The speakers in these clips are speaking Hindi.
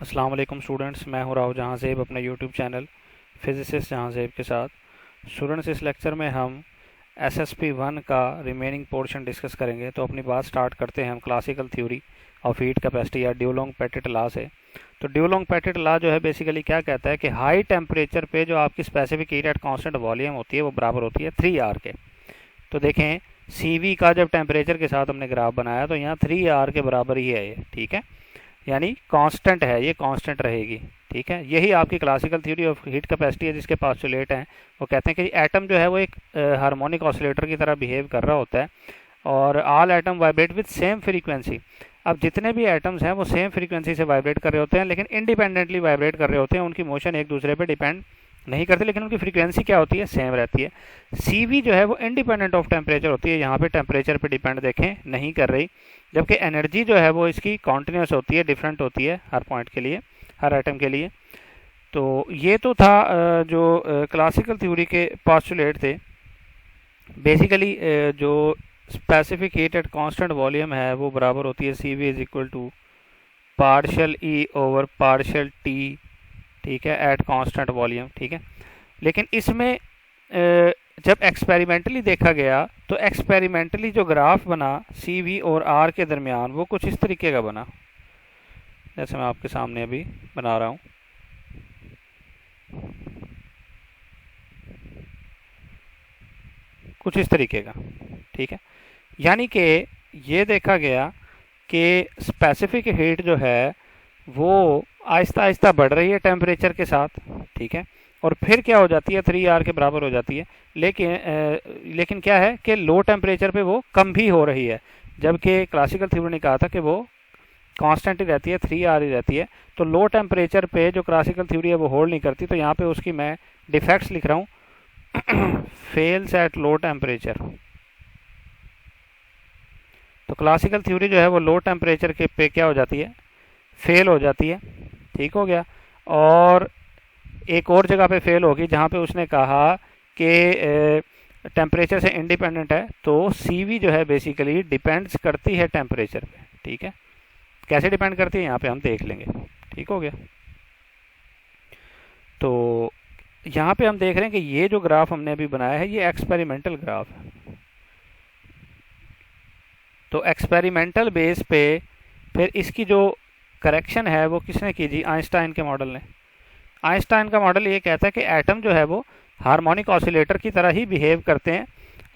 अस्सलाम वालेकुम स्टूडेंट्स, मैं हूं राव जहां ज़ेब अपने यूट्यूब चैनल फिजिसिस्ट जहां ज़ेब के साथ। स्टूडेंट्स, इस लेक्चर में हम एसएसपी 1 का रिमेनिंग पोर्शन डिस्कस करेंगे। तो अपनी बात स्टार्ट करते हैं हम classical theory of heat capacity या ड्यूलोंग पेटिट लॉ से। तो ड्यूलोंग पेटिट लॉ जो है बेसिकली क्या कहता है कि हाई टेम्परेचर पे जो आपकी specific heat at constant volume होती है वो बराबर होती है 3R के। तो देखें, सीवी का जब टेम्परेचर के साथ हमने ग्राफ बनाया तो यहाँ 3R के बराबर ही है ये, ठीक है। यानी कांस्टेंट है, ये कांस्टेंट रहेगी, ठीक है। यही आपकी classical theory of heat capacity है, जिसके पोस्टुलेट हैं। वो कहते हैं कि एटम जो है वो एक हार्मोनिक ऑसिलेटर की तरह बिहेव कर रहा होता है और all atom vibrate with same frequency. अब जितने भी एटम्स हैं वो सेम फ्रीक्वेंसी से वाइब्रेट कर रहे होते हैं, लेकिन इंडिपेंडेंटली वाइब्रेट कर रहे होते हैं। उनकी मोशन एक दूसरे पे डिपेंड नहीं करती, लेकिन उनकी फ्रीक्वेंसी क्या होती है, सेम रहती है। सीवी जो है वो इंडिपेंडेंट ऑफ टेम्परेचर होती है, यहाँ पे टेम्परेचर पे डिपेंड देखें नहीं कर रही। जबकि एनर्जी जो है वो इसकी कॉन्टिन्यूस होती है, डिफरेंट होती है हर पॉइंट के लिए, हर एटम के लिए। तो ये तो था जो क्लासिकल थ्योरी के पोस्टुलेट थे। बेसिकली जो specific heat at constant volume है वो बराबर होती है C V is equal to partial E over partial T, ठीक है, एट कांस्टेंट वॉल्यूम, ठीक है। लेकिन इसमें जब एक्सपेरिमेंटली देखा गया तो एक्सपेरिमेंटली जो ग्राफ बना सी वी और आर के दरमियान वो कुछ इस तरीके का बना, जैसे मैं आपके सामने अभी बना रहा हूँ। कुछ इस तरीके का, ठीक है। यानी कि ये देखा गया कि स्पेसिफिक हीट जो है वो आहिस्ता आहिस्ता बढ़ रही है टेम्परेचर के साथ, ठीक है। और फिर क्या हो जाती है, 3R के बराबर हो जाती है। लेकिन क्या है कि लो टेम्परेचर पे वो कम भी हो रही है, जबकि क्लासिकल थ्योरी ने कहा था कि वो कांस्टेंट ही रहती है, 3R ही रहती है। तो लो टेम्परेचर पे जो क्लासिकल थ्योरी है वो होल्ड नहीं करती। तो यहाँ पे उसकी मैं डिफेक्ट्स लिख रहा हूँ फेल्स एट लो टेम्परेचर। तो क्लासिकल थ्योरी जो है वो लो टेम्परेचर के पे क्या हो जाती है, फेल हो जाती है, ठीक हो गया। और एक और जगह पे फेल होगी जहाँ पे उसने कहा कि टेम्परेचर से इंडिपेंडेंट है। तो सीवी जो है बेसिकली डिपेंड्स करती है टेम्परेचर पे, ठीक है। कैसे डिपेंड करती है यहाँ पे हम देख लेंगे, ठीक हो गया। तो यहाँ पे हम देख रहे हैं कि ये जो ग्राफ हमने अभी बनाया है ये एक्सपेरिमेंटल ग्राफ है। तो एक्सपेरिमेंटल बेस पे फिर इसकी जो करेक्शन है वो किसने की जी, आइंस्टाइन के मॉडल ने। आइंस्टाइन का मॉडल ये कहता है कि एटम जो है वो हार्मोनिक ऑसिलेटर की तरह ही बिहेव करते हैं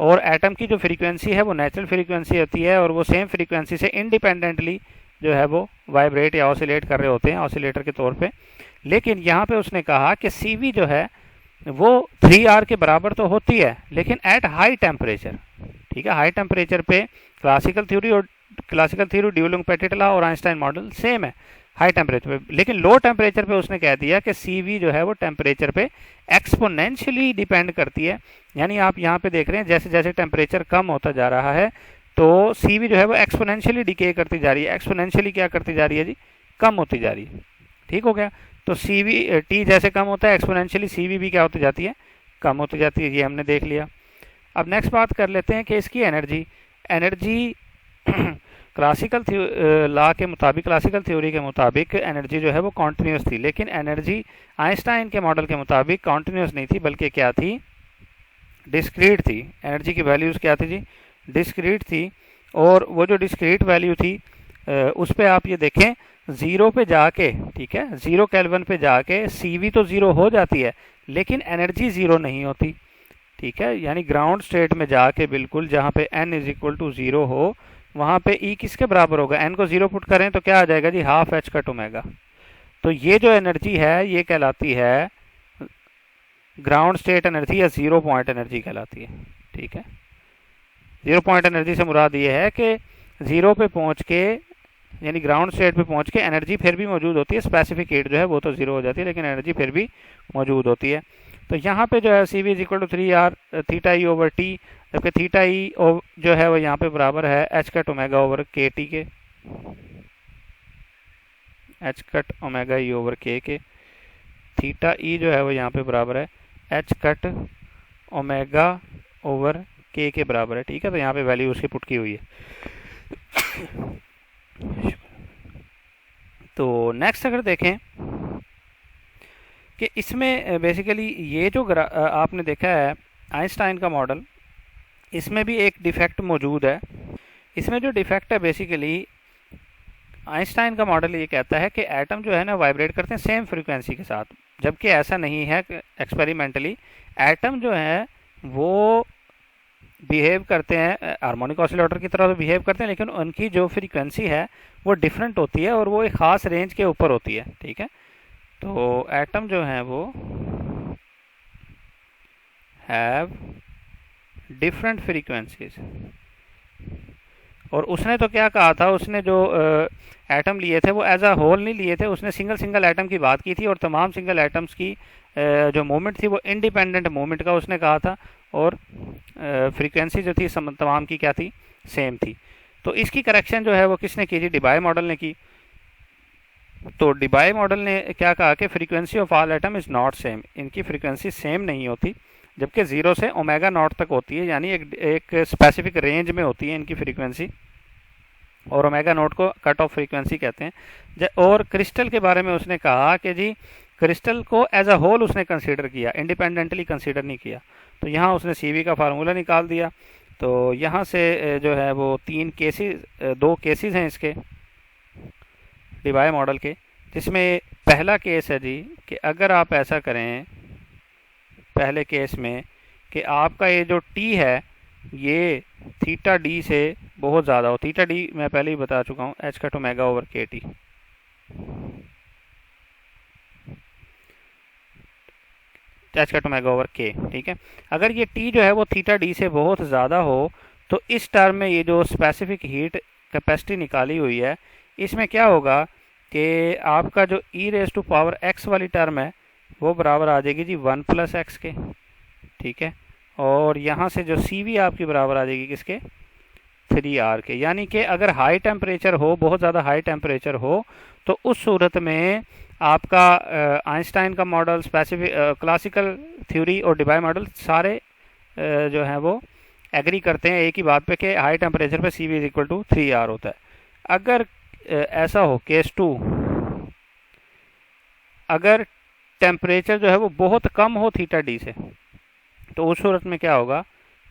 और एटम की जो फ्रीक्वेंसी है वो नेचुरल फ्रीक्वेंसी होती है और वो सेम फ्रीक्वेंसी से इंडिपेंडेंटली जो है वो वाइब्रेट या ऑसिलेट कर रहे होते हैं ऑसिलेटर के तौर पे। लेकिन यहाँ पे उसने कहा कि सीवी जो है वो 3R के बराबर तो होती है लेकिन एट हाई टेम्परेचर, ठीक है। हाई टेम्परेचर पे classical theory duelling petit law और आइंस्टाइन मॉडल सेम है हाई टेम्परेचर पे। लेकिन लो टेम्परेचर पे उसने कह दिया कि सीवी जो है वो टेम्परेचर पे एक्सपोनेंशियली डिपेंड करती है। यानी आप यहाँ पे देख रहे हैं जैसे जैसे टेम्परेचर कम होता जा रहा है तो सीवी जो है वो एक्सपोनेंशियली डिके करती जा रही है। एक्सपोनेंशियली क्या करती जा रही है जी, कम होती जा रही है, ठीक हो गया। तो सीवी टी जैसे कम होता है एक्सपोनेंशियली सीवी भी क्या होती जाती है, कम होती जाती है। ये हमने देख लिया। अब नेक्स्ट बात कर लेते हैं कि इसकी एनर्जी एनर्जी क्लासिकल लॉ के मुताबिक, क्लासिकल थ्योरी के मुताबिक एनर्जी जो है वो कॉन्टिन्यूस थी। लेकिन एनर्जी आइंस्टाइन के मॉडल के मुताबिक कॉन्टिन्यूस नहीं थी बल्कि क्या थी, डिस्क्रीट थी। एनर्जी की वैल्यूज़ क्या थी जी, डिस्क्रीट थी। और वो जो डिस्क्रीट वैल्यू थी उस पर आप ये देखें ज़ीरो पे जाके, ठीक है, 0 केल्विन पे जाके सीवी तो ज़ीरो हो जाती है लेकिन एनर्जी ज़ीरो नहीं होती, ठीक है। यानी ग्राउंड स्टेट में जाके बिल्कुल जहाँ पे n इज इक्वल टू 0 हो वहाँ पे E किसके बराबर होगा, n को 0 पुट करें तो क्या आ जाएगा जी, हाफ एच कट ओमेगा। तो ये जो एनर्जी है ये कहलाती है ग्राउंड स्टेट एनर्जी या जीरो पॉइंट एनर्जी कहलाती है, ठीक है। जीरो पॉइंट एनर्जी से मुराद ये है कि जीरो पे पहुंच के यानी ग्राउंड स्टेट पे पहुंच के एनर्जी फिर भी मौजूद होती है। स्पेसिफिक हीट जो है वो तो जीरो हो जाती है लेकिन एनर्जी फिर भी मौजूद होती है। तो यहाँ पे जो है C V is equal to 3R theta E over T, जबकि थीटा ई जो है वो यहाँ पे बराबर है H cut omega over K T K, H cut omega E over K. Theta E जो है वो यहाँ पे बराबर है एच कट ओमेगा ओवर के बराबर है, ठीक है। तो यहाँ पे वैल्यू उसकी पुट की हुई है। तो नेक्स्ट अगर देखें कि इसमें बेसिकली ये जो आपने देखा है आइंस्टाइन का मॉडल, इसमें भी एक डिफेक्ट मौजूद है। इसमें जो डिफेक्ट है बेसिकली आइंस्टाइन का मॉडल ये कहता है कि एटम जो है ना वाइब्रेट करते हैं सेम फ्रीक्वेंसी के साथ, जबकि ऐसा नहीं है। एक्सपेरिमेंटली एटम जो है वो बिहेव करते हैं हार्मोनिक ऑसिलेटर की तरह तो बिहेव करते हैं, लेकिन उनकी जो फ्रीक्वेंसी है वो डिफरेंट होती है और वो एक ख़ास रेंज के ऊपर होती है। ठीक है, तो एटम जो है वो हैव डिफरेंट फ्रीक्वेंसीज। और उसने तो क्या कहा था, उसने जो एटम लिए थे वो एज अ होल नहीं लिए थे, उसने सिंगल सिंगल एटम की बात की थी और तमाम सिंगल एटम्स की जो मूवमेंट थी वो इंडिपेंडेंट मूवमेंट का उसने कहा था, और फ्रीक्वेंसी जो थी तमाम की क्या थी, सेम थी। तो इसकी करेक्शन जो है वो किसने की थी, डिबाई मॉडल ने की। तो डिबाई मॉडल ने क्या कहा कि frequency of all atom is not same, इनकी फ्रीक्वेंसी सेम नहीं होती, जबकि 0 से ओमेगा नॉट तक होती है, यानी एक स्पेसिफिक रेंज में होती है इनकी फ्रीक्वेंसी, और ओमेगा नोट को कट ऑफ फ्रीक्वेंसी कहते हैं। और क्रिस्टल के बारे में उसने कहा कि जी क्रिस्टल को एज अ होल उसने कंसीडर किया, इंडिपेंडेंटली कंसीडर नहीं किया। तो यहाँ उसने CV का फार्मूला निकाल दिया। तो यहाँ से जो है वो 2 केसेस हैं इसके डिबाई मॉडल के, जिसमें पहला केस है जी कि अगर आप ऐसा करें पहले केस में कि आपका ये जो T है ये थीटा D से बहुत ज़्यादा हो। थीटा D मैं पहले ही बता चुका हूँ, H cut omega over KT। H cut omega over K। ठीक है, अगर ये T जो है वो थीटा D से बहुत ज़्यादा हो तो इस टर्म में ये जो स्पेसिफिक हीट कैपेसिटी निकाली हुई है इसमें क्या होगा कि आपका जो e⁻x वाली टर्म है वो बराबर आ जाएगी जी 1 + x के। ठीक है, और यहाँ से जो CV आपकी बराबर आ जाएगी किसके, 3R के। यानी कि अगर हाई टेम्परेचर हो, बहुत ज़्यादा हाई टेम्परेचर हो, तो उस सूरत में आपका आइंस्टाइन का मॉडल, स्पेसिफिक क्लासिकल थ्योरी और डिबाई मॉडल सारे जो हैं वो एग्री करते हैं एक ही बात पे कि हाई टेम्परेचर पे CV = 3R होता है। अगर ऐसा हो केस 2, अगर टेम्परेचर जो है वो बहुत कम हो थीटा D से, तो उस सूरत में क्या होगा,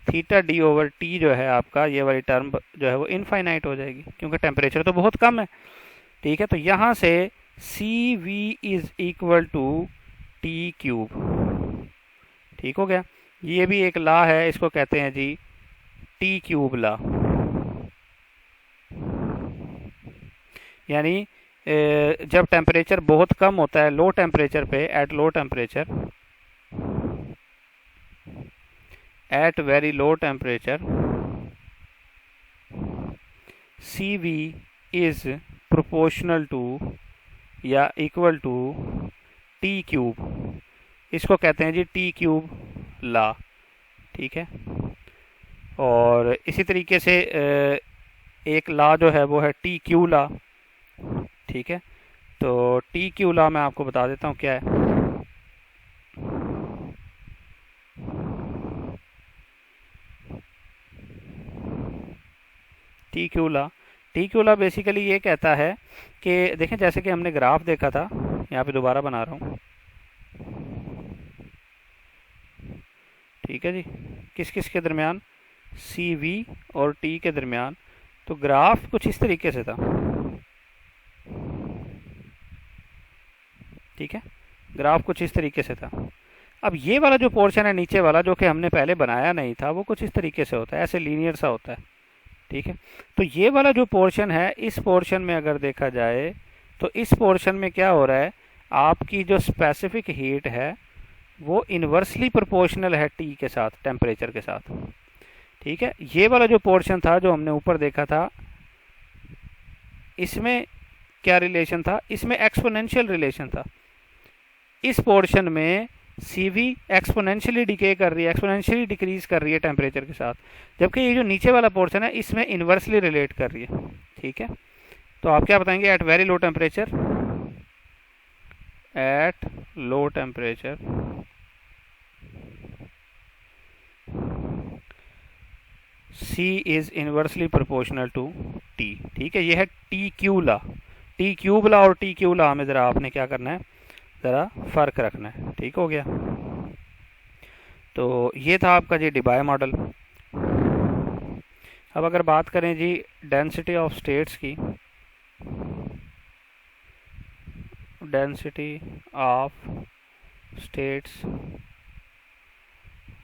थीटा D ओवर T जो है आपका ये वाली टर्म जो है वो इनफाइनाइट हो जाएगी, क्योंकि टेम्परेचर तो बहुत कम है। ठीक है, तो यहाँ से CV = T³। ठीक हो गया, ये भी एक लॉ है, इसको कहते हैं जी T³ लॉ। यानी जब टेम्परेचर बहुत कम होता है, लो टेम्परेचर पे, at very low temperature CV is proportional to या इक्वल टू T³। इसको कहते हैं जी T³ लॉ। ठीक है, और इसी तरीके से एक लॉ जो है वो है TQ लॉ। ठीक है, तो TQ लॉ मैं आपको बता देता हूँ क्या है। TQ लॉ बेसिकली ये कहता है कि देखें, जैसे कि हमने ग्राफ देखा था, यहाँ पे दोबारा बना रहा हूँ। ठीक है जी, किस किस के दरमियान, CV और T के दरमियान। तो ग्राफ कुछ इस तरीके से था। ठीक है, ग्राफ कुछ इस तरीके से था। अब ये वाला जो पोर्शन है नीचे वाला, जो कि हमने पहले बनाया नहीं था, वो कुछ इस तरीके से होता है, ऐसे लीनियर सा होता है। ठीक है, तो ये वाला जो पोर्शन है, इस पोर्शन में अगर देखा जाए तो इस पोर्शन में क्या हो रहा है, आपकी जो स्पेसिफिक हीट है वो इन्वर्सली प्रोपोर्शनल है T के साथ, टेम्परेचर के साथ। ठीक है, ये वाला जो पोर्शन था जो हमने ऊपर देखा था, इसमें क्या रिलेशन था, इसमें एक्सपोनेंशियल रिलेशन था। इस पोर्शन में CV एक्सपोनेंशियली डिके कर रही है, एक्सपोनेंशियली डिक्रीज कर रही है टेम्परेचर के साथ, जबकि ये जो नीचे वाला पोर्शन है इसमें इन्वर्सली रिलेट कर रही है। ठीक है, तो आप क्या बताएंगे, at very low temperature, C is inversely proportional to T। ठीक है, ये है TQ law. T cube law और टी क्यू ला में ज़रा आपने क्या करना है, ज़रा फ़र्क रखना है। ठीक हो गया। तो ये था आपका जी डिबाय मॉडल। अब अगर बात करें जी डेंसिटी ऑफ स्टेट्स की, डेंसिटी ऑफ स्टेट्स,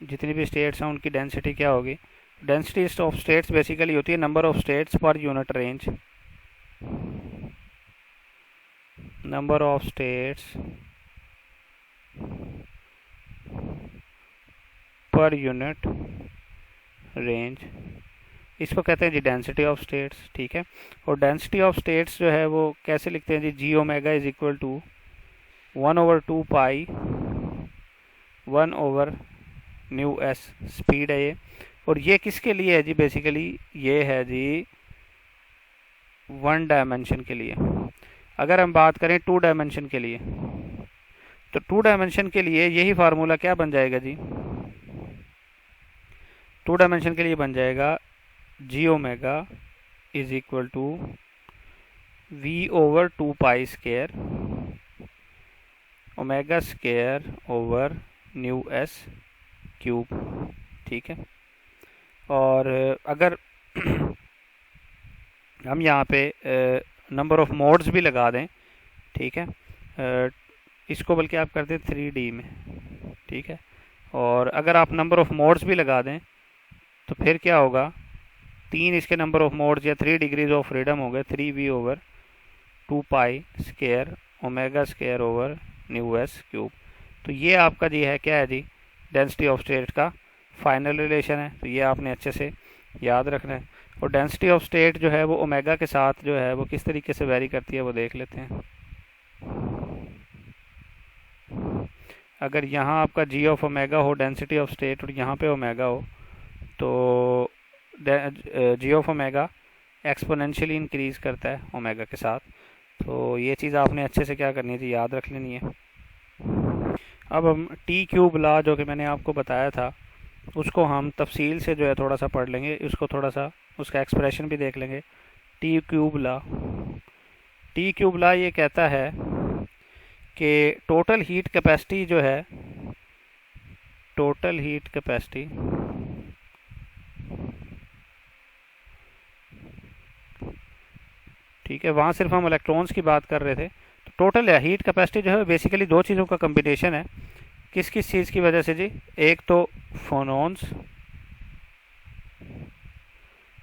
जितनी भी स्टेट्स हैं उनकी डेंसिटी क्या होगी। डेंसिटी ऑफ स्टेट्स बेसिकली होती है number of states per unit range, number of states per unit range, इसको कहते हैं जी डेंसिटी ऑफ स्टेट्स। ठीक है। और डेंसिटी ऑफ स्टेट्स जो है वो कैसे लिखते हैं G, G omega is equal to 1/2 pi 1/μs speed है ये। और ये किसके लिए है जी, बेसिकली ये है जी वन डायमेंशन के लिए। अगर हम बात करें टू डायमेंशन के लिए, तो टू डायमेंशन के लिए यही फार्मूला क्या बन जाएगा जी, टू डायमेंशन के लिए बन जाएगा G omega is equal to v/2 pi square omega square over nu S cube. ठीक है। और अगर हम यहाँ पे नंबर ऑफ मोड्स भी लगा दें, ठीक है, इसको बल्कि आप कर दें 3D में। ठीक है। और अगर आप नंबर ऑफ मोड्स भी लगा दें तो फिर क्या होगा, 3 इसके नंबर ऑफ मोड्स या 3 डिग्रीज ऑफ फ्रीडम हो गए 3v/2 पाई square omega square over nu S cube. तो ये आपका जी है क्या है जी, डेंसिटी ऑफ स्टेट का फाइनल रिलेशन है। तो ये आपने अच्छे से याद रखना है। और डेंसिटी ऑफ स्टेट जो है वो ओमेगा के साथ जो है वो किस तरीके से वेरी करती है वो देख लेते हैं। अगर यहाँ आपका जी ऑफ ओमेगा हो डेंसिटी ऑफ स्टेट और यहाँ पे ओमेगा हो, तो जी ऑफ ओमेगा एक्सपोनेंशियली इंक्रीज़ करता है ओमेगा के साथ। तो ये चीज़ आपने अच्छे से क्या करनी थी, याद रख लेनी है। अब हम टी क्यूब ला जो कि मैंने आपको बताया था उसको हम तफसील से जो है थोड़ा सा पढ़ लेंगे, उसको थोड़ा सा उसका एक्सप्रेशन भी देख लेंगे। टी क्यूब ला ये कहता है कि टोटल हीट कैपेसिटी जो है, टोटल हीट कैपेसिटी ठीक है, वहाँ सिर्फ हम इलेक्ट्रॉन्स की बात कर रहे थे। तो टोटल हीट कैपेसिटी जो है बेसिकली दो चीज़ों का कम्बिनेशन है। किस किस चीज़ की वजह से जी, एक तो फोनॉन्स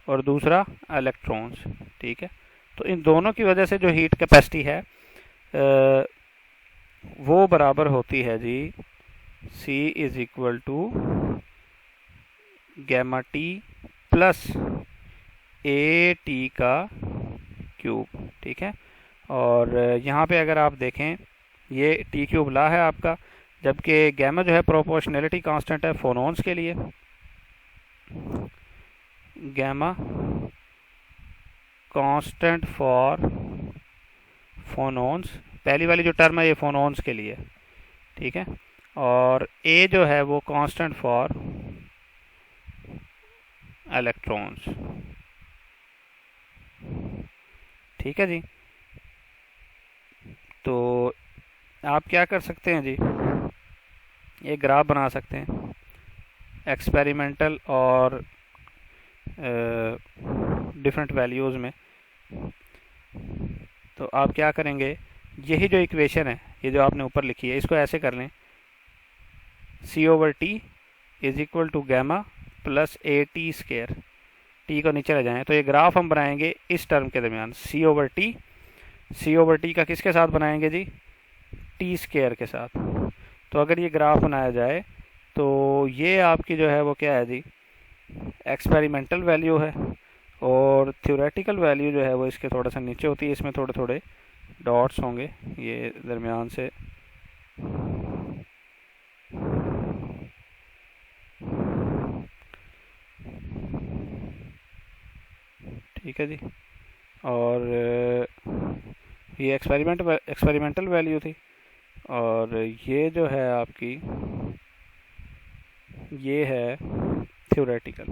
और दूसरा इलेक्ट्रॉन्स। ठीक है। तो इन दोनों की वजह से जो हीट कैपेसिटी है वो बराबर होती है जी C is equal to gamma T plus A T का क्यूब। ठीक है। और यहाँ पे अगर आप देखें ये टी क्यूब ला है आपका, जबकि गैमा जो है प्रोपोर्शनैलिटी कांस्टेंट है फोनॉन्स के लिए। गैमा कांस्टेंट फॉर फोनॉन्स, पहली वाली जो टर्म है ये फोनॉन्स के लिए। ठीक है। और ए जो है वो कांस्टेंट फॉर इलेक्ट्रॉन्स। ठीक है जी। तो आप क्या कर सकते हैं जी, एक ग्राफ बना सकते हैं एक्सपेरिमेंटल और डिफरेंट वैल्यूज़ में। तो आप क्या करेंगे, यही जो इक्वेशन है ये जो आपने ऊपर लिखी है इसको ऐसे कर लें, C/T is equal to gamma plus A T square, T को नीचे ले जाएं। तो ये ग्राफ हम बनाएंगे इस टर्म के दरमियान C/T का किसके साथ बनाएंगे जी, टी स्केयर के साथ। तो अगर ये ग्राफ बनाया जाए तो ये आपकी जो है वो क्या है जी, एक्सपेरिमेंटल वैल्यू है। और थ्योरेटिकल वैल्यू जो है वो इसके थोड़ा सा नीचे होती है, इसमें थोड़े थोड़े डॉट्स होंगे ये दरमियान से। ठीक है जी। और ये एक्सपेरिमेंटल वैल्यू थी। और ये जो है आपकी ये है थ्योरेटिकल।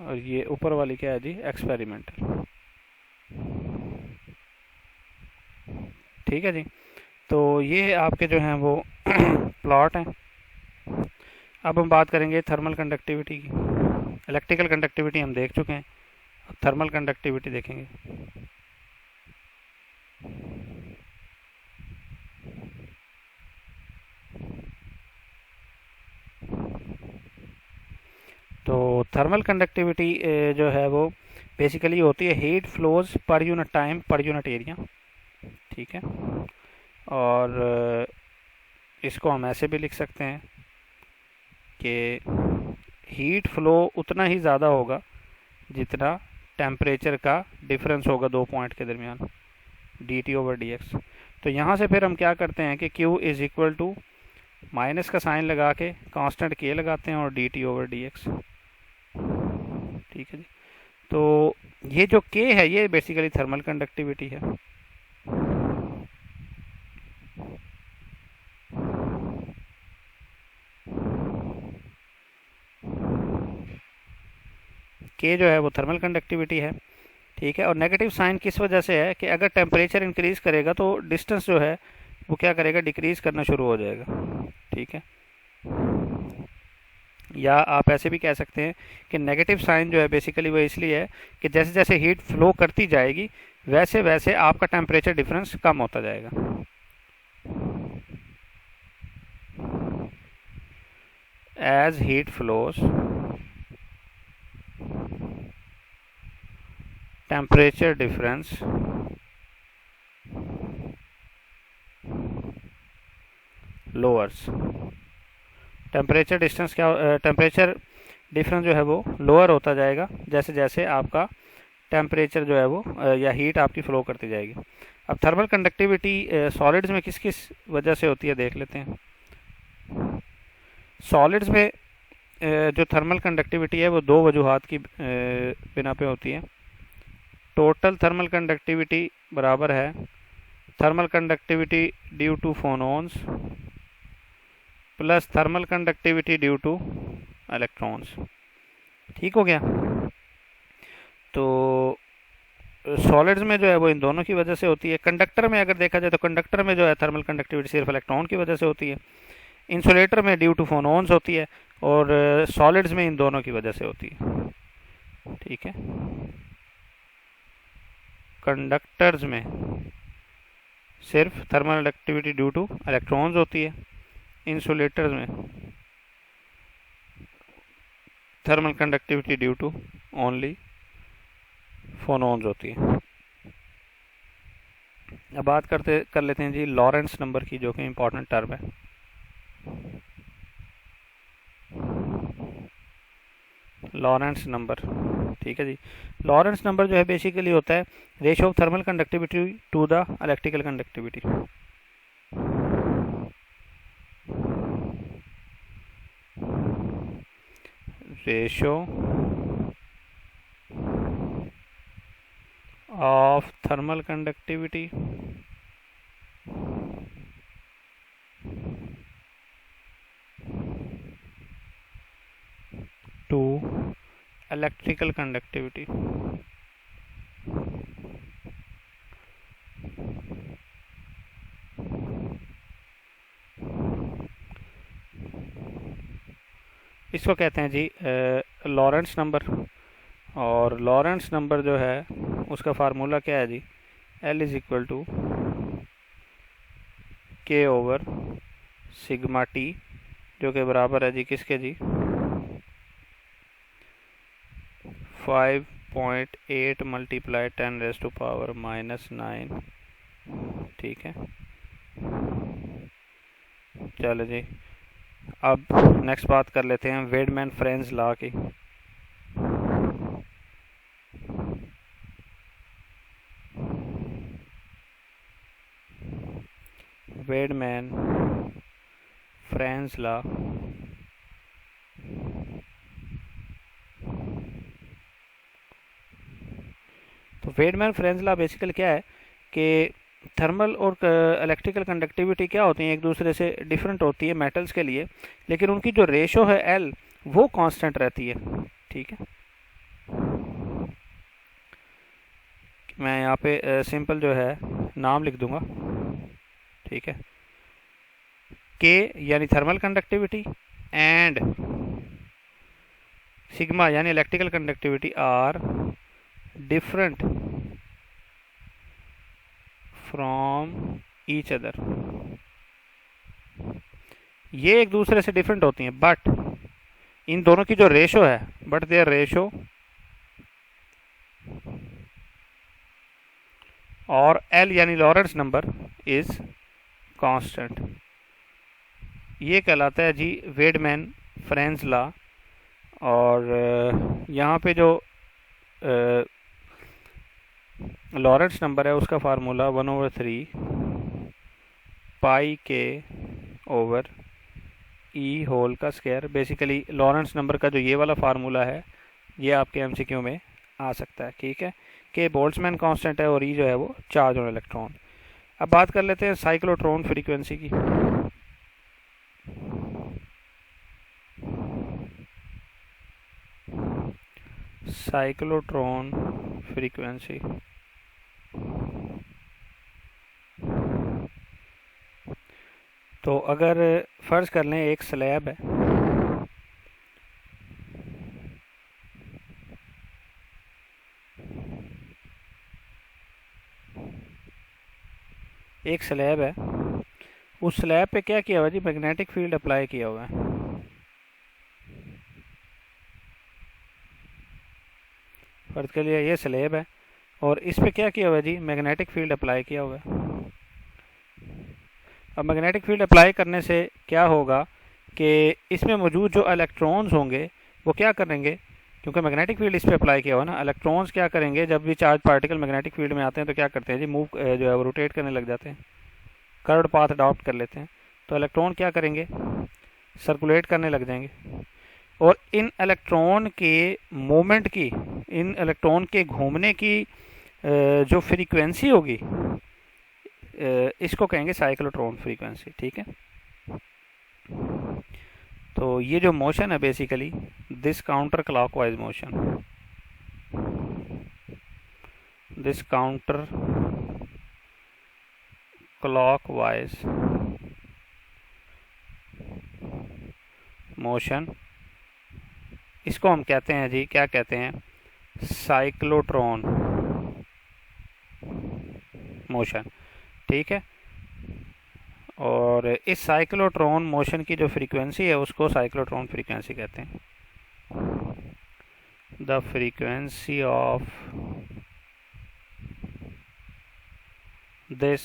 और ये ऊपर वाली क्या है जी, एक्सपेरिमेंटल। ठीक है जी। तो ये आपके जो हैं वो प्लॉट हैं। अब हम बात करेंगे थर्मल कंडक्टिविटी की। इलेक्ट्रिकल कंडक्टिविटी हम देख चुके हैं, अब थर्मल कंडक्टिविटी देखेंगे। तो थर्मल कंडक्टिविटी जो है वो बेसिकली होती है heat flows per unit time per unit area. ठीक है। और इसको हम ऐसे भी लिख सकते हैं कि हीट फ्लो उतना ही ज़्यादा होगा जितना टेम्परेचर का डिफरेंस होगा दो पॉइंट के दरमियान, D T over D x. तो यहाँ से फिर हम क्या करते हैं कि Q is equal to minus का साइन लगा के कांस्टेंट K लगाते हैं और D T over D X. ठीक है जी। तो ये जो K है ये बेसिकली थर्मल कंडक्टिविटी है। K जो है वो थर्मल कंडक्टिविटी है। ठीक है। और नेगेटिव साइन किस वजह से है कि अगर टेम्परेचर इंक्रीज करेगा तो डिस्टेंस जो है वो क्या करेगा, डिक्रीज करना शुरू हो जाएगा। ठीक है। या आप ऐसे भी कह सकते हैं कि नेगेटिव साइन जो है बेसिकली वो इसलिए है कि जैसे जैसे हीट फ्लो करती जाएगी वैसे वैसे आपका टेम्परेचर डिफरेंस कम होता जाएगा। As heat flows temperature difference lowers. Temperature distance क्या, टेम्परेचर डिफरेंस जो है वो लोअर होता जाएगा जैसे जैसे आपका टेम्परेचर जो है वो या हीट आपकी फ्लो करती जाएगी। अब थर्मल कंडक्टिविटी सॉलिड्स में किस किस वजह से होती है देख लेते हैं। सॉलिड्स में जो थर्मल कंडक्टिविटी है वो दो वजूहात की बिना पे होती है। टोटल थर्मल कंडक्टिविटी बराबर है thermal conductivity due to phonons plus thermal conductivity due to electrons. ठीक हो गया। तो सॉलिड्स में जो है वो इन दोनों की वजह से होती है। कंडक्टर में अगर देखा जाए तो कंडक्टर में जो है थर्मल कंडक्टिविटी सिर्फ इलेक्ट्रॉन की वजह से होती है। इंसुलेटर में ड्यू टू फोनॉन्स होती है और सॉलिड्स में इन दोनों की वजह से होती है। ठीक है। कंडक्टर्स में सिर्फ thermal conductivity due to electrons होती है। इंसुलेटर्स में thermal conductivity due to only phonons होती है। अब बात कर लेते हैं जी लॉरेंट्ज नंबर की, जो कि इम्पोर्टेंट टर्म है। लॉरेंट्ज नंबर। ठीक है जी। लॉरेंट्ज नंबर जो है बेसिकली होता है ratio of thermal conductivity to the electrical conductivity. Ratio of thermal conductivity to electrical conductivity. इसको कहते हैं जी लॉरेंट्ज नंबर। और लॉरेंट्ज नंबर जो है उसका फार्मूला क्या है जी, L is equal to K over sigma T, जो कि बराबर है जी किसके जी 5.8 मल्टीप्लाई 10⁻⁻⁹। ठीक है। चलो जी। अब नेक्स्ट बात कर लेते हैं वेडमैन फ्रेंज लॉ की। वेडमैन फ्रेंज लॉ तो वेडमैन फ्रेंज लॉ बेसिकली क्या है कि थर्मल और इलेक्ट्रिकल कंडक्टिविटी क्या होती है, एक दूसरे से डिफरेंट होती है मेटल्स के लिए, लेकिन उनकी जो रेशो है L वो कांस्टेंट रहती है। ठीक है। मैं यहाँ पे सिंपल जो है नाम लिख दूंगा, ठीक है। के यानी थर्मल कंडक्टिविटी एंड सिग्मा यानी electrical conductivity are different from each other. ये एक दूसरे से डिफरेंट होती हैं, बट इन दोनों की जो रेशो है, बट देयर रेशो और एल यानी लॉरेंट्ज नंबर इज कांस्टेंट। ये कहलाता है जी वेडमैन फ्रेंज लॉ। और यहाँ पे जो लॉरेंट्ज नंबर है उसका फार्मूला 1/3 पाई के ओवर ई होल का स्क्वायर। बेसिकली लॉरेंट्ज नंबर का जो ये वाला फार्मूला है ये आपके एमसीक्यू में आ सकता है, ठीक है। के बोल्ट्जमैन कांस्टेंट है और ई जो है वो चार्ज ऑन इलेक्ट्रॉन। अब बात कर लेते हैं साइक्लोट्रॉन फ्रीक्वेंसी की। साइक्लोट्रॉन फ्रीक्वेंसी तो अगर फर्ज कर लें एक स्लैब है, एक स्लैब है, उस स्लैब पे क्या किया हुआ जी, मैग्नेटिक फील्ड अप्लाई किया हुआ है। फर्ज के लिए ये स्लैब है और इस पे क्या किया हुआ है जी, मैग्नेटिक फील्ड अप्लाई किया हुआ है। अब मैग्नेटिक फील्ड अप्लाई करने से क्या होगा कि इसमें मौजूद जो इलेक्ट्रॉन्स होंगे वो क्या करेंगे, क्योंकि मैग्नेटिक फील्ड इस पे अप्लाई किया हुआ ना, इलेक्ट्रॉन्स क्या करेंगे जब भी चार्ज पार्टिकल मैग्नेटिक फील्ड में आते हैं तो क्या करते हैं जी, मूव जो है वो रोटेट करने लग जाते हैं, कर्व्ड पाथ अडॉप्ट कर लेते हैं। तो इलेक्ट्रॉन क्या करेंगे, सर्कुलेट करने लग जाएंगे और इन इलेक्ट्रॉन के मूवमेंट की, इन इलेक्ट्रॉन के घूमने की जो फ्रीक्वेंसी होगी इसको कहेंगे साइक्लोट्रॉन फ्रीक्वेंसी, ठीक है। तो ये जो मोशन है basically this counter clockwise motion, this counter clockwise motion, इसको हम कहते हैं जी, क्या कहते हैं, साइक्लोट्रॉन मोशन, ठीक है। और इस साइक्लोट्रॉन मोशन की जो फ्रीक्वेंसी है उसको साइक्लोट्रॉन फ्रीक्वेंसी कहते हैं। The frequency of this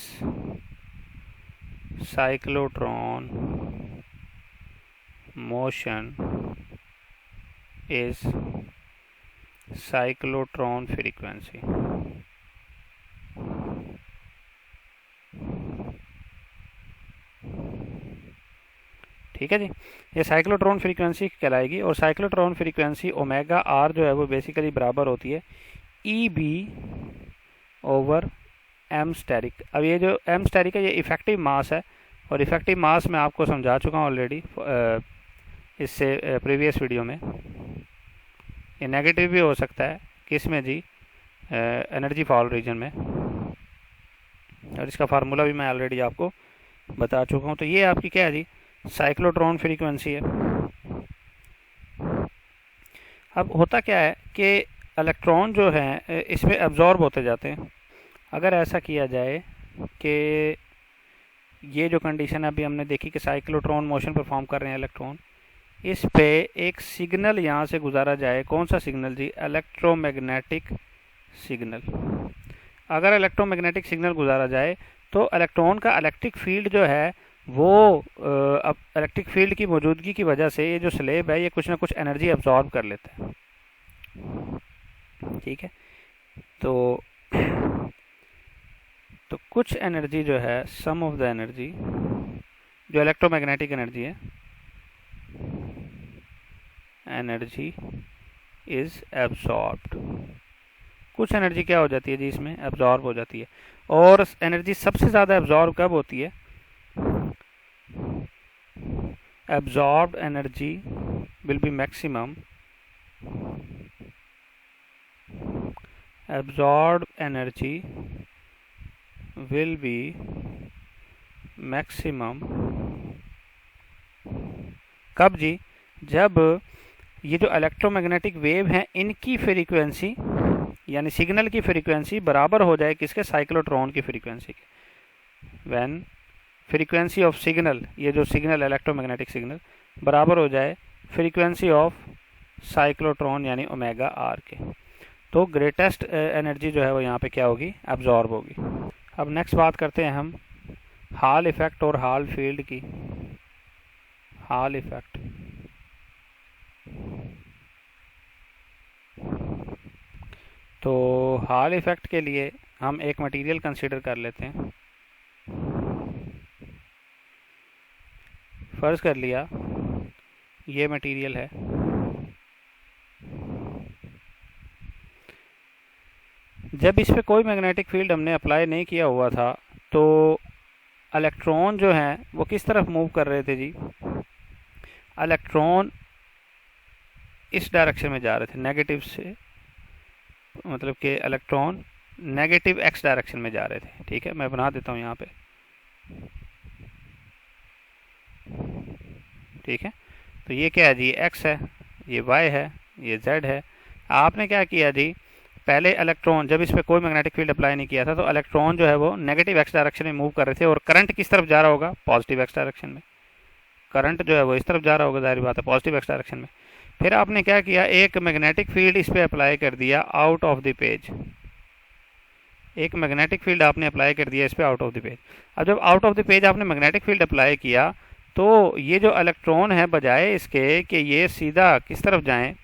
cyclotron motion is cyclotron frequency. ठीक है जी, ये साइक्लोट्रॉन फ्रीक्वेंसी कहलाएगी। और साइक्लोट्रॉन फ्रीक्वेंसी ओमेगा आर जो है वो बेसिकली बराबर होती है E B over M steric. अब ये जो एम स्टेरिक है ये इफेक्टिव मास है और इफेक्टिव मास मैं आपको समझा चुका हूँ ऑलरेडी इससे प्रीवियस वीडियो में। ये नेगेटिव भी हो सकता है किस में जी, एनर्जी फॉल रीजन में, और इसका फार्मूला भी मैं ऑलरेडी आपको बता चुका हूँ। तो ये आपकी क्या है जी, साइक्लोट्रॉन फ्रीक्वेंसी है। अब होता क्या है कि इलेक्ट्रॉन जो है इसमें एब्जॉर्ब होते जाते हैं। अगर ऐसा किया जाए कि ये जो कंडीशन अभी हमने देखी कि साइक्लोट्रॉन मोशन परफॉर्म कर रहे हैं इलेक्ट्रॉन, इस पे एक सिग्नल यहाँ से गुजारा जाए, कौन सा सिग्नल जी, इलेक्ट्रोमैग्नेटिक सिग्नल। अगर इलेक्ट्रोमैग्नेटिक सिग्नल गुजारा जाए तो इलेक्ट्रॉन का इलेक्ट्रिक फील्ड जो है वो अब इलेक्ट्रिक फील्ड की मौजूदगी की वजह से ये जो स्लेब है ये कुछ ना कुछ एनर्जी एब्जॉर्ब कर लेता है, ठीक है। तो कुछ एनर्जी जो है, सम ऑफ द एनर्जी जो इलेक्ट्रोमैग्नेटिक एनर्जी है, एनर्जी इज एब्जॉर्ब्ड। कुछ एनर्जी क्या हो जाती है जी, इसमें एब्जॉर्ब हो जाती है। और एनर्जी सबसे ज़्यादा एब्जॉर्ब कब होती है, absorbed energy will be maximum absorbed energy will be maximum कब जी, जब ये जो इलेक्ट्रोमैग्नेटिक वेव हैं इनकी फ्रीक्वेंसी यानी सिग्नल की फ्रीक्वेंसी बराबर हो जाए किसके, साइक्लोट्रॉन की फ्रीक्वेंसी के। व्हेन फ्रीक्वेंसी ऑफ सिग्नल, ये जो सिग्नल इलेक्ट्रोमैग्नेटिक सिग्नल बराबर हो जाए फ्रीक्वेंसी ऑफ साइक्लोट्रॉन यानी ओमेगा आर के, तो ग्रेटेस्ट एनर्जी जो है वो यहाँ पे क्या होगी, एब्जॉर्ब होगी। अब नेक्स्ट बात करते हैं हम हॉल इफेक्ट और हॉल फील्ड की। हॉल इफेक्ट, तो हॉल इफेक्ट के लिए हम एक मटेरियल कंसीडर कर लेते हैं। फर्ज कर लिया ये मटेरियल है, जब इस पे कोई मैग्नेटिक फील्ड हमने अप्लाई नहीं किया हुआ था तो इलेक्ट्रॉन जो हैं वो किस तरफ मूव कर रहे थे जी, इलेक्ट्रॉन इस डायरेक्शन में जा रहे थे, नेगेटिव से, मतलब कि इलेक्ट्रॉन नेगेटिव एक्स डायरेक्शन में जा रहे थे। ठीक है, मैं बना देता हूँ यहाँ पे। ठीक है, तो ये क्या है जी, एक्स है, ये वाई है, ये जेड है। आपने क्या किया जी, पहले इलेक्ट्रॉन जब इस पर कोई मैग्नेटिक फील्ड अप्लाई नहीं किया था तो इलेक्ट्रॉन जो है वो नेगेटिव एक्स डायरेक्शन में मूव कर रहे थे और करंट किस तरफ जा रहा होगा, पॉजिटिव एक्स डायरेक्शन में। करंट जो है वो इस तरफ जा रहा होगा, जाहिर बात है, पॉजिटिव एक्स डायरेक्शन में। फिर आपने क्या किया, एक मैग्नेटिक फील्ड इस पर अप्लाई कर दिया आउट ऑफ द पेज। एक मैग्नेटिक फील्ड आपने अप्लाई कर दिया इस पर आउट ऑफ द पेज। अब जब आउट ऑफ द पेज आपने मैग्नेटिक फील्ड अप्लाई किया तो ये जो इलेक्ट्रॉन है बजाय इसके कि ये सीधा किस तरफ जाएं,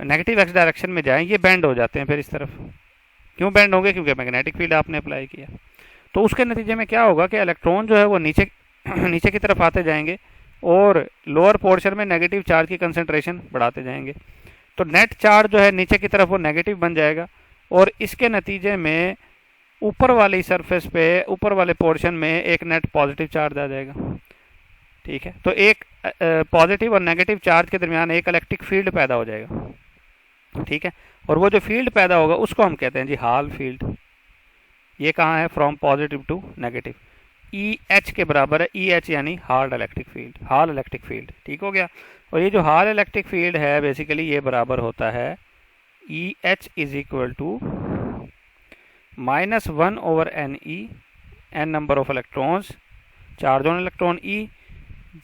नेगेटिव एक्स डायरेक्शन में जाएं, ये बेंड हो जाते हैं फिर इस तरफ। क्यों बेंड होंगे, क्योंकि मैग्नेटिक फील्ड आपने अप्लाई किया। तो उसके नतीजे में क्या होगा कि इलेक्ट्रॉन जो है वो नीचे नीचे की तरफ आते जाएंगे और लोअर पोर्शन में नेगेटिव चार्ज की कंसंट्रेशन बढ़ाते जाएंगे। तो नेट चार्ज जो है नीचे की तरफ वो नेगेटिव बन जाएगा और इसके नतीजे में ऊपर वाली सरफेस पे, ऊपर वाले पोर्शन में एक नेट पॉजिटिव चार्ज आ जाएगा। ठीक है, तो एक पॉजिटिव और नेगेटिव चार्ज के दरमियान एक इलेक्ट्रिक फील्ड पैदा हो जाएगा। ठीक है, और वो जो फील्ड पैदा होगा उसको हम कहते हैं जी हॉल फील्ड। ये कहाँ है, from positive to negative. E H के बराबर है, ई एच यानी hard electric field, Hall electric field. ठीक हो गया, और ये जो हॉल इलेक्ट्रिक फील्ड है बेसिकली ये बराबर होता है E H is equal to -1/n_e, n number of electrons, charge on electron E,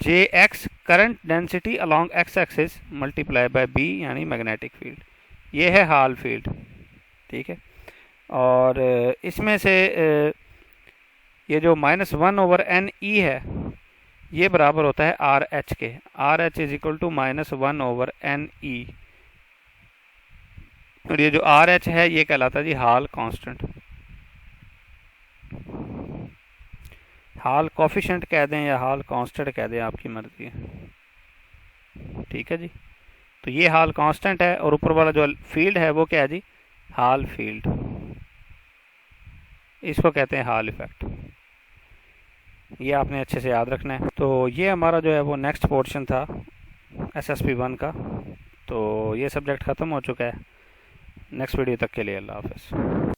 J X current density along X axis multiply by B यानी मैग्नेटिक फील्ड। ये है हॉल फील्ड। ठीक है, और इसमें से ये जो -1/n_e है ये बराबर होता है आर एच के। R H is equal to -1/n_e, और ये जो आर एच है ये कहलाता है जी हॉल कांस्टेंट। हॉल कोफिशिएंट कह दें या हॉल कांस्टेंट कह दें, आपकी मर्जी है। ठीक है जी, तो ये हॉल कांस्टेंट है और ऊपर वाला जो फील्ड है वो क्या है जी, हॉल फील्ड। इसको कहते हैं हॉल इफेक्ट। ये आपने अच्छे से याद रखना है। तो ये हमारा जो है वो नेक्स्ट पोर्शन था SSP 1 का। तो ये सब्जेक्ट ख़त्म हो चुका है। नेक्स्ट वीडियो तक के लिए अल्लाह हाफ़िज़।